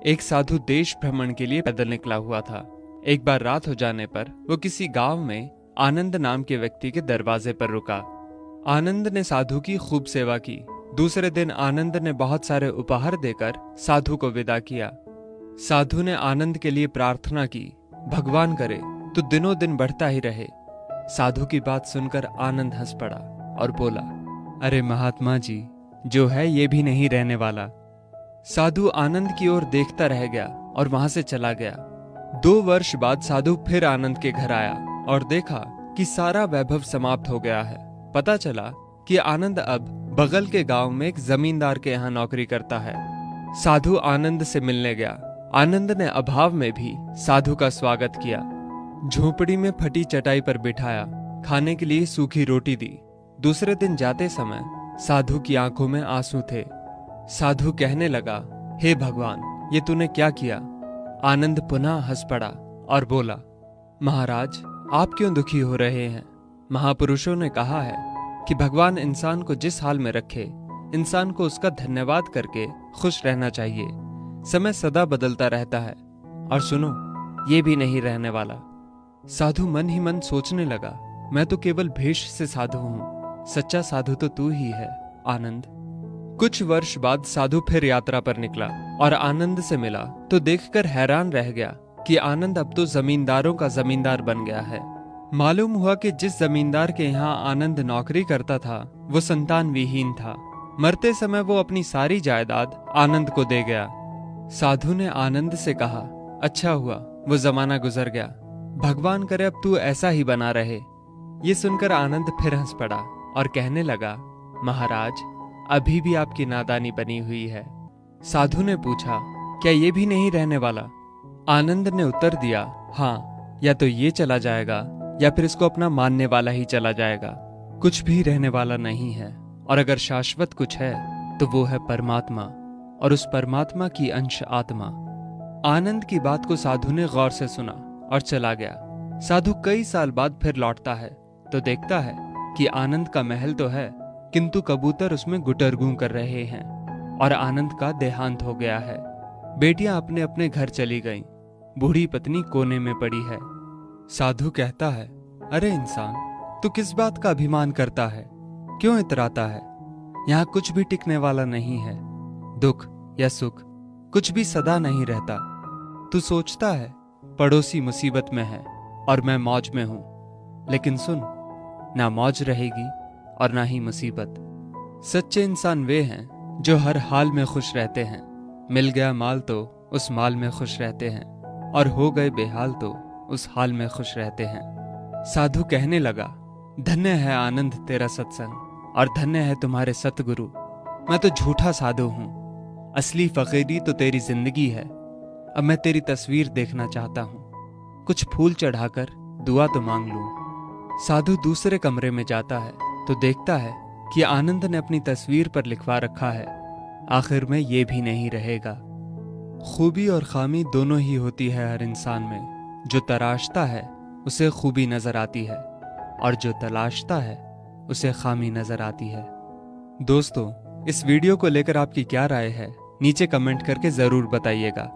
एक साधु देश भ्रमण के लिए पैदल निकला हुआ था। एक बार रात हो जाने पर वो किसी गांव में आनंद नाम के व्यक्ति के दरवाजे पर रुका। आनंद ने साधु की खूब सेवा की। दूसरे दिन आनंद ने बहुत सारे उपहार देकर साधु को विदा किया। साधु ने आनंद के लिए प्रार्थना की, भगवान करे तू दिनों दिन बढ़ता ही रहे। साधु की बात सुनकर आनंद हंस पड़ा और बोला, अरे महात्मा जी, जो है ये भी नहीं रहने वाला। साधु आनंद की ओर देखता रह गया और वहां से चला गया। 2 वर्ष बाद साधु फिर आनंद के घर आया और देखा कि सारा वैभव समाप्त हो गया है। पता चला कि आनंद अब बगल के गांव में एक जमींदार के यहाँ नौकरी करता है। साधु आनंद से मिलने गया। आनंद ने अभाव में भी साधु का स्वागत किया। झोपड़ी में फटी चटाई पर बिठाया, खाने के लिए सूखी रोटी दी। दूसरे दिन जाते समय साधु की आंखों में आंसू थे। साधु कहने लगा, हे भगवान, ये तूने क्या किया? आनंद पुनः हंस पड़ा और बोला, महाराज, आप क्यों दुखी हो रहे हैं? महापुरुषों ने कहा है कि भगवान इंसान को जिस हाल में रखे, इंसान को उसका धन्यवाद करके खुश रहना चाहिए। समय सदा बदलता रहता है और सुनो, ये भी नहीं रहने वाला। साधु मन ही मन सोचने लगा, मैं तो केवल भेष से साधु हूं, सच्चा साधु तो तू ही है आनंद। कुछ वर्ष बाद साधु फिर यात्रा पर निकला और आनंद से मिला तो देखकर हैरान रह गया कि आनंद अब तो जमींदारों का जमींदार बन गया है। मालूम हुआ कि जिस जमींदार के यहाँ आनंद नौकरी करता था वो संतान विहीन था। मरते समय वो अपनी सारी जायदाद आनंद को दे गया। साधु ने आनंद से कहा, अच्छा हुआ वो जमाना गुजर गया, भगवान करे अब तू ऐसा ही बना रहे। ये सुनकर आनंद फिर हंस पड़ा और कहने लगा, महाराज, अभी भी आपकी नादानी बनी हुई है। साधु ने पूछा, क्या ये भी नहीं रहने वाला? आनंद ने उत्तर दिया, हाँ, या तो ये चला जाएगा या फिर इसको अपना मानने वाला ही चला जाएगा। कुछ भी रहने वाला नहीं है, और अगर शाश्वत कुछ है तो वो है परमात्मा, और उस परमात्मा की अंश आत्मा। आनंद की बात को साधु ने गौर से सुना और चला गया। साधु कई साल बाद फिर लौटता है तो देखता है कि आनंद का महल तो है, किंतु कबूतर उसमें गुटर गूं कर रहे हैं और आनंद का देहांत हो गया है। बेटियां अपने अपने घर चली गईं, बूढ़ी पत्नी कोने में पड़ी है। साधु कहता है, अरे इंसान, तू किस बात का अभिमान करता है? क्यों इतराता है? यहाँ कुछ भी टिकने वाला नहीं है। दुख या सुख कुछ भी सदा नहीं रहता। तू सोचता है पड़ोसी मुसीबत में है और मैं मौज में हूं, लेकिन सुन, ना मौज रहेगी और ना ही मुसीबत। सच्चे इंसान वे हैं जो हर हाल में खुश रहते हैं। मिल गया माल तो उस माल में खुश रहते हैं, और हो गए बेहाल तो उस हाल में खुश रहते हैं। साधु कहने लगा, धन्य है आनंद तेरा सत्संग, और धन्य है तुम्हारे सतगुरु। मैं तो झूठा साधु हूं, असली फकीरी तो तेरी जिंदगी है। अब मैं तेरी तस्वीर देखना चाहता हूं, कुछ फूल चढ़ाकर दुआ तो मांग लूं। साधु दूसरे कमरे में जाता है तो देखता है कि आनंद ने अपनी तस्वीर पर लिखवा रखा है, आखिर में ये भी नहीं रहेगा। खूबी और खामी दोनों ही होती है हर इंसान में। जो तराशता है उसे खूबी नजर आती है, और जो तलाशता है उसे खामी नजर आती है। दोस्तों, इस वीडियो को लेकर आपकी क्या राय है, नीचे कमेंट करके जरूर बताइएगा।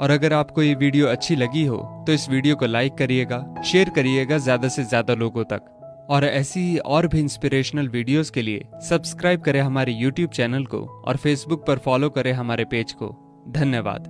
और अगर आपको ये वीडियो अच्छी लगी हो तो इस वीडियो को लाइक करिएगा, शेयर करिएगा ज्यादा से ज्यादा लोगों तक। और ऐसी ही और भी इंस्पिरेशनल वीडियोस के लिए सब्सक्राइब करें हमारे YouTube चैनल को और Facebook पर फॉलो करें हमारे पेज को। धन्यवाद।